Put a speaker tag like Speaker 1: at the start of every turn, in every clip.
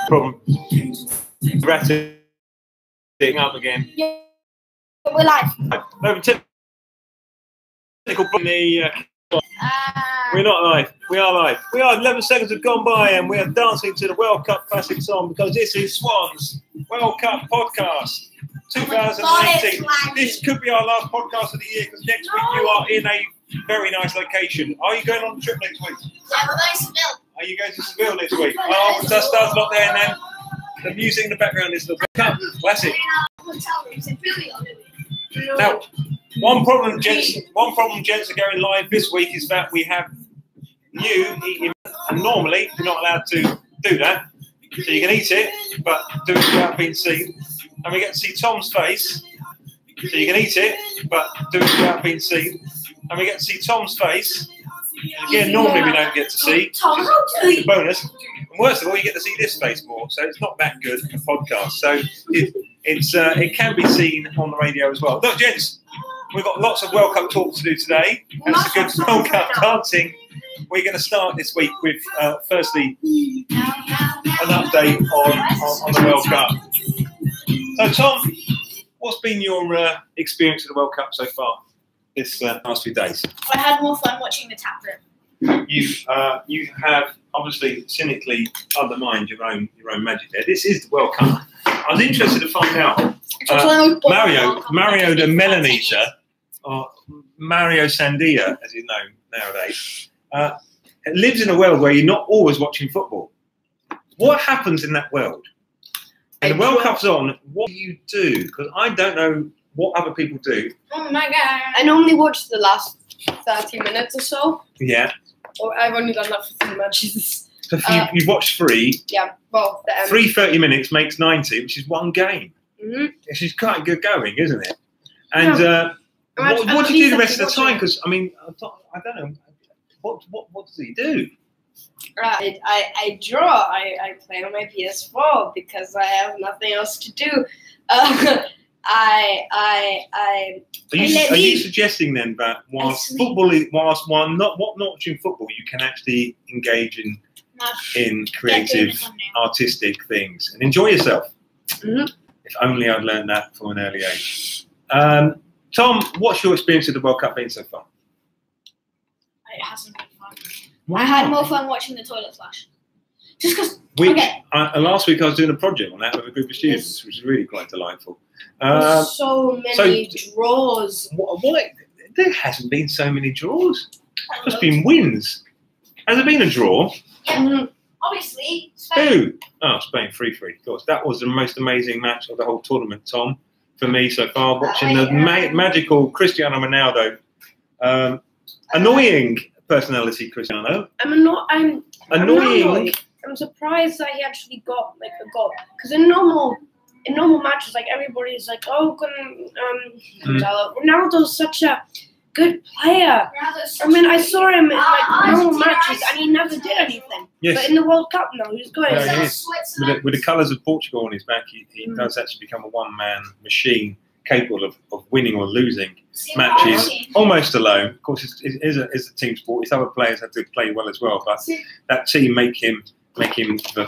Speaker 1: Problem. Ratting up again.
Speaker 2: Yeah, we're live.
Speaker 1: We're not live. We are live. We are 11 seconds have gone by and we are dancing to the World Cup classic song because this is Swans World Cup podcast 2018. This could be our last podcast of the year because next week you are in a very nice location. Are you going on the trip next week?
Speaker 2: Yeah, we're going to Seville.
Speaker 1: Are you going to Seville next week? Oh, the star's not there and then the music in the background is the World Cup classic. Now, one problem, gents, are going live this week is that we have you eating, and normally you're not allowed to do that. So you can eat it, but do it without being seen. And we get to see Tom's face. So you can eat it, but do it without being seen. And we get to see Tom's face. Again, normally we don't get to see, which is a bonus. And worst of all, you get to see this face more. So it's not that good a podcast. So it can be seen on the radio as well. Look, gents, we've got lots of World Cup talk to do today. And it's a good World Cup dancing. We're going to start this week with, firstly, an update on the World Cup. So, Tom, what's been your experience of the World Cup so far this last few days?
Speaker 2: I had more fun watching the tap room.
Speaker 1: You have obviously cynically undermined your own magic there. This is the World Cup. I was interested to find out Mario the Melanesa, or Mario Sandia, as he's known nowadays, lives in a world where you're not always watching football. What happens in that world? And the World Cup's on, what do you do? Because I don't know what other people do.
Speaker 2: Oh my god.
Speaker 3: I normally watch the last 30 minutes or so.
Speaker 1: Yeah.
Speaker 3: Or I've only done that for 3 matches.
Speaker 1: So you've watched three.
Speaker 3: Yeah, well,
Speaker 1: 30 minutes makes 90, which is one game.
Speaker 3: Mm-hmm.
Speaker 1: Which is quite good going, isn't it? And what do you do the rest of the time? Because, I mean, I don't know. What does he do?
Speaker 3: I draw. I play on my PS4 because I have nothing else to do.
Speaker 1: Are you suggesting then that while not watching football, you can actually engage in creative, artistic things and enjoy yourself?
Speaker 3: Mm-hmm.
Speaker 1: If only I'd learned that from an early age. Tom, what's your experience of the World Cup been so far?
Speaker 2: It hasn't been fun.
Speaker 1: Wow.
Speaker 2: I had more fun watching the toilet flush. Just because.
Speaker 1: Last week I was doing a project on that with a group of students, which is really quite delightful.
Speaker 3: There's so many draws.
Speaker 1: There hasn't been so many draws. There's been wins. Has there been a draw?
Speaker 2: Yeah. Obviously, Spain.
Speaker 1: Who? Oh, Spain 3-3. Of course, that was the most amazing match of the whole tournament, Tom, for me so far. Watching the magical Cristiano Ronaldo, annoying personality Cristiano.
Speaker 3: I'm
Speaker 1: annoying.
Speaker 3: I'm surprised that he actually got like a goal because in normal matches, like everybody's like, oh, Ronaldo's such a good player. I mean, I saw him in like normal matches and he never did anything.
Speaker 1: Yes.
Speaker 3: But in the World Cup now, he's going.
Speaker 1: With the colours of Portugal on his back, he does actually become a one-man machine capable of winning or losing matches almost alone. Of course, it is a team sport. His other players have to play well as well, but that team make him the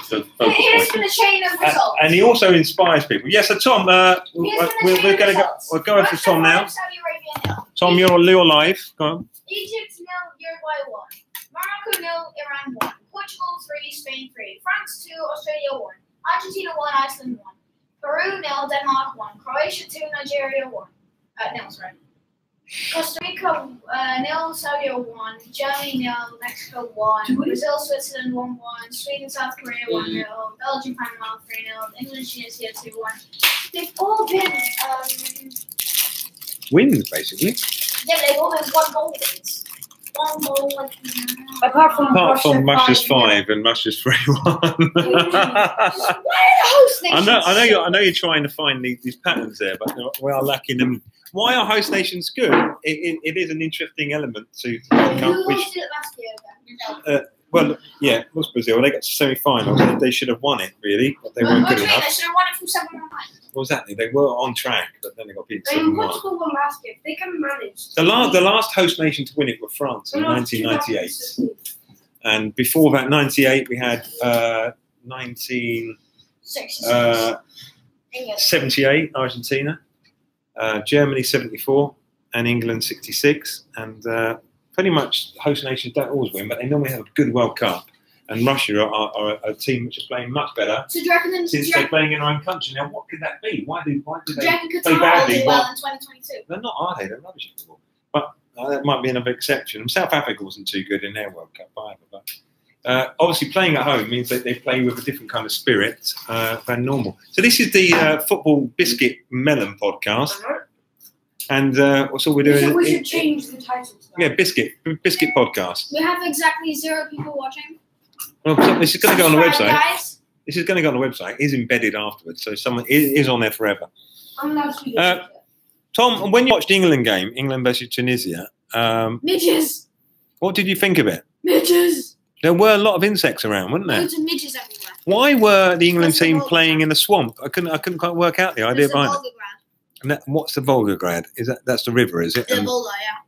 Speaker 1: focal point.
Speaker 2: Here's the chain of results.
Speaker 1: And he also inspires people. Yes, so Tom, we're going for Tom now. Tom, you're live. Go on.
Speaker 2: Egypt 0, Uruguay 1. Morocco 0, Iran 1. Portugal 3, Spain 3. France 2, Australia 1. Argentina 1, Iceland 1. Peru 0, Denmark 1. Croatia 2, Nigeria 1. No, sorry. Costa Rica 0, Saudi 1. Germany 0, Mexico 1. Brazil, Switzerland 1-1. Sweden, South Korea 1-0. Belgium, Panama 3-0. England, Tunisia 2-1. They've all been
Speaker 1: wins, basically.
Speaker 2: Yeah, they've all been 1 goal wins. 1 goal, like.
Speaker 3: Apart from
Speaker 1: Russia's 5 and Russia's 3-1. I know you're trying to find these patterns there, but we are lacking them. Why are host nations good? It is an interesting element to the World Cup.
Speaker 2: Who lost it last year then?
Speaker 1: Well, yeah, it was Brazil. They got to semi-finals. They should have won it, really, but they weren't good enough.
Speaker 2: They should have won it from 7-1.
Speaker 1: what was that? They were on track, but then they got beaten
Speaker 3: I mean,
Speaker 1: 7-1.
Speaker 3: Portugal won last year. They can manage.
Speaker 1: The last host nation to win it were France in 1998. And before that, 98, we had 1978, Argentina, Germany 74, and England 66. And pretty much host nations don't always win, but they normally have a good World Cup. And Russia are a team which are playing much better since they're playing in their own country. Now, what could that be? Why do they play badly?
Speaker 2: Well in 2022?
Speaker 1: They're not, are they? They're rubbish at football. But that might be another exception. South Africa wasn't too good in their World Cup either. But obviously, playing at home means that they play with a different kind of spirit than normal. So this is the Football Biscuit Melon podcast. And what's all we're doing?
Speaker 3: We should change the title.
Speaker 1: Yeah, Biscuit podcast.
Speaker 2: We have exactly 0 people watching.
Speaker 1: Well, this is going to go on the website.
Speaker 2: Guys.
Speaker 1: This is going to go on the website. It's embedded afterwards, so someone is on there forever. Tom, when you watched the England game, England versus Tunisia,
Speaker 2: Midges.
Speaker 1: what did you think of it?
Speaker 2: Midges.
Speaker 1: There were a lot of insects around, weren't there?
Speaker 2: Loads of midges everywhere.
Speaker 1: Why were the England team playing in the swamp? I couldn't quite work out the idea behind it. And what's the Volgograd? That's the river, is it?
Speaker 2: The Volga, yeah.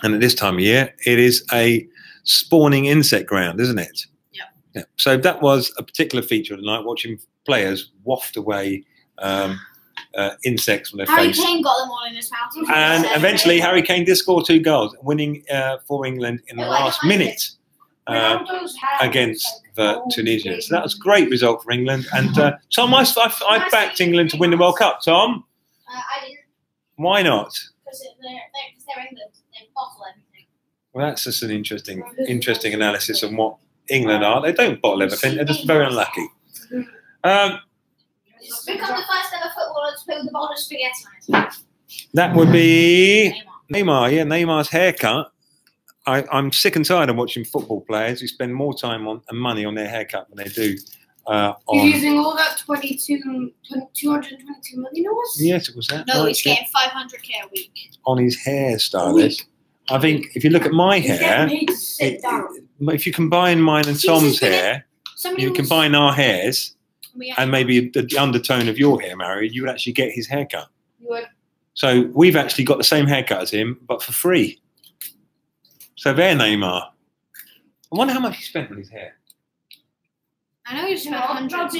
Speaker 1: And at this time of year, it is a spawning insect ground, isn't it? Yeah. So that was a particular feature of the night, watching players waft away insects from their face.
Speaker 2: Harry Kane got them all in his mouth.
Speaker 1: And eventually, Harry Kane did score 2 goals, winning for England in the last minute against the Tunisians. So that was a great result for England. And Tom, I backed England to win the World Cup. Tom?
Speaker 2: I didn't.
Speaker 1: Why not?
Speaker 2: Because they're England. They bottle everything.
Speaker 1: Well, that's just an interesting analysis of what England are. They don't bottle everything. They're just very unlucky.
Speaker 2: Become the first ever footballer to play with the bowl of spaghetti on it.
Speaker 1: That would be Neymar. Yeah, Neymar's haircut. I'm sick and tired of watching football players who spend more time and money on their haircut than they do on...
Speaker 3: You're using all that 222 million or what?
Speaker 1: Yes, it was that.
Speaker 2: No, he's getting 500k a week.
Speaker 1: On his hairstylist. I think if you look at my hair, if you combine mine and Tom's hair, you combine our hairs, and maybe the undertone of your hair, Mary, you would actually get his haircut.
Speaker 3: You would.
Speaker 1: So we've actually got the same haircut as him, but for free. So there, Neymar. I wonder how much he spent on his hair.
Speaker 2: I know he spent hundreds.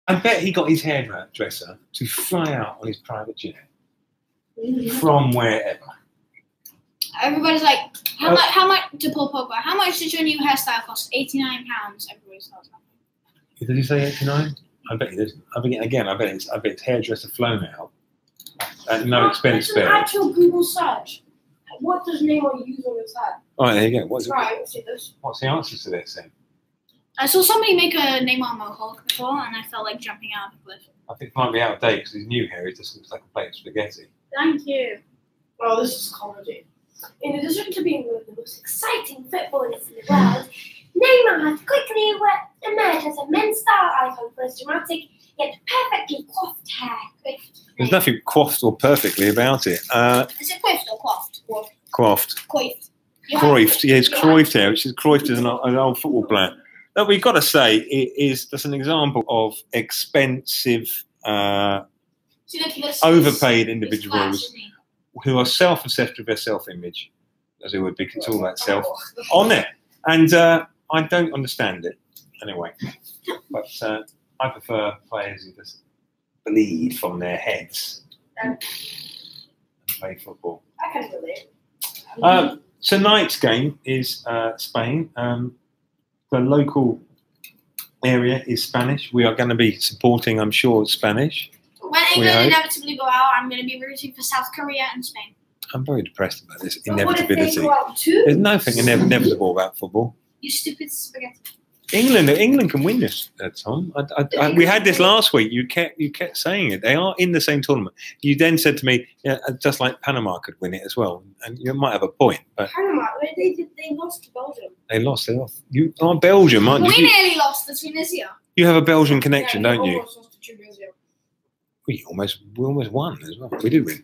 Speaker 1: I bet he got his hairdresser to fly out on his private jet from wherever.
Speaker 2: Everybody's like, how much to Paul Pogba? How much did your new hairstyle cost? £89. Everybody's like,
Speaker 1: did he say 89? I bet he didn't. I bet it's hairdresser flown out at no expense spared.
Speaker 3: It's an actual Google search. What does Neymar use on his head?
Speaker 1: All right, there you go. What's the answers to this then?
Speaker 2: I saw somebody make a Neymar mohawk before, and I felt like jumping out of the cliff.
Speaker 1: I think it might be out of date because his new hair, it just looks like a plate of spaghetti.
Speaker 2: Thank you.
Speaker 3: Oh, this is comedy. In addition to being one of the most exciting footballers in the world, Neymar has quickly emerged as a men's style icon for his dramatic yet perfectly coiffed hair.
Speaker 1: There's nothing coiffed or perfectly about it.
Speaker 2: Is it coiffed or coiffed?
Speaker 1: Coiffed.
Speaker 2: Coiffed.
Speaker 1: Cruyff, yeah, it's Cruyff hair, which is Cruyff is an old football player. That we've got to say is that's an example of expensive, overpaid individuals who are self-obsessed with their self-image, as it would be, it's all that self on there. And I don't understand it anyway. But I prefer players who just bleed from their heads and play football.
Speaker 3: I can relate.
Speaker 1: Tonight's game is Spain. The local area is Spanish. We are going to be supporting, I'm sure, Spanish.
Speaker 2: When England inevitably go out, I'm going to be rooting for South Korea and Spain.
Speaker 1: I'm very depressed about this inevitability. There's nothing inevitable about football.
Speaker 2: You stupid spaghetti.
Speaker 1: England can win this, Tom. We had this last week. You kept saying it. They are in the same tournament. You then said to me, yeah, just like Panama could win it as well. And you might have a point. But
Speaker 3: Panama, they lost to Belgium.
Speaker 1: They lost. You are Belgium, aren't you?
Speaker 2: We nearly lost to Tunisia.
Speaker 1: You have a Belgian connection, don't you?
Speaker 3: Almost lost to Tunisia.
Speaker 1: We almost won as well. We did win.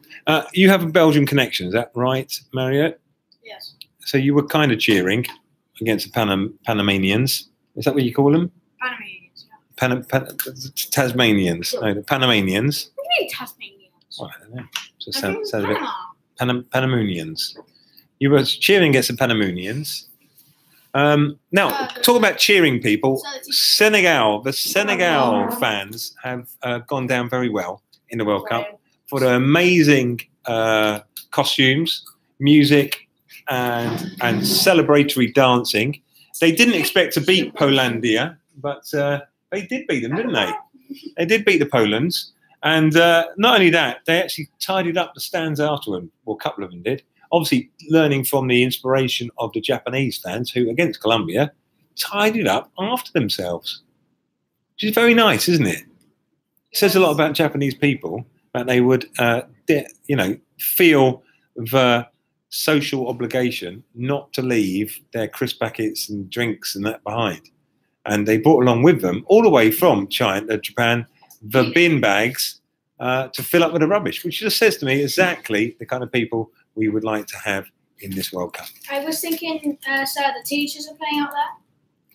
Speaker 1: You have a Belgian connection, is that right, Marriott?
Speaker 2: Yes.
Speaker 1: So you were kind of cheering against the Panamanians. Is that what you call them?
Speaker 2: Panamanians,
Speaker 1: Tasmanians. No, the Panamanians.
Speaker 2: What do you mean Tasmanians?
Speaker 1: Well, I don't know. So
Speaker 2: I think
Speaker 1: sounds a bit
Speaker 2: Panama.
Speaker 1: Panamunians. You were cheering against the Panamunians. Now, talk about cheering people. Senegal, the Senegal fans have gone down very well in the World Cup for their amazing costumes, music, and celebratory dancing. They didn't expect to beat Polandia, but they did beat them, didn't they? They did beat the Polands. And not only that, they actually tidied up the stands afterward. Well, a couple of them did. Obviously, learning from the inspiration of the Japanese fans who, against Colombia, tidied up after themselves. Which is very nice, isn't it? It says a lot about Japanese people, that they would, feel the social obligation not to leave their crisp packets and drinks and that behind. And they brought along with them, all the way from Japan, the bin bags to fill up with the rubbish, which just says to me exactly the kind of people we would like to have in this World Cup.
Speaker 2: I was thinking, sir, the teachers are playing out there.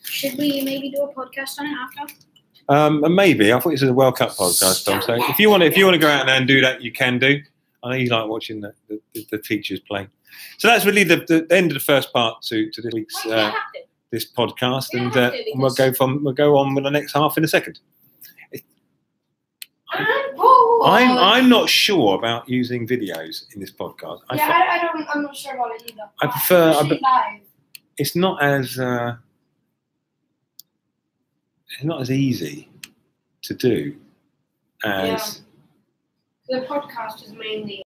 Speaker 2: Should we maybe do a podcast on it after?
Speaker 1: Maybe. I thought this was a World Cup podcast, Tom. So if you want to go out there and do that, you can do. I know you like watching the teachers play. So that's really the end of the first part to this week's this podcast, and we'll go on with the next half in a second. I'm not sure about using videos in this podcast.
Speaker 3: I'm not sure about it either.
Speaker 1: I prefer. It's not as easy to do as.
Speaker 3: The podcast is mainly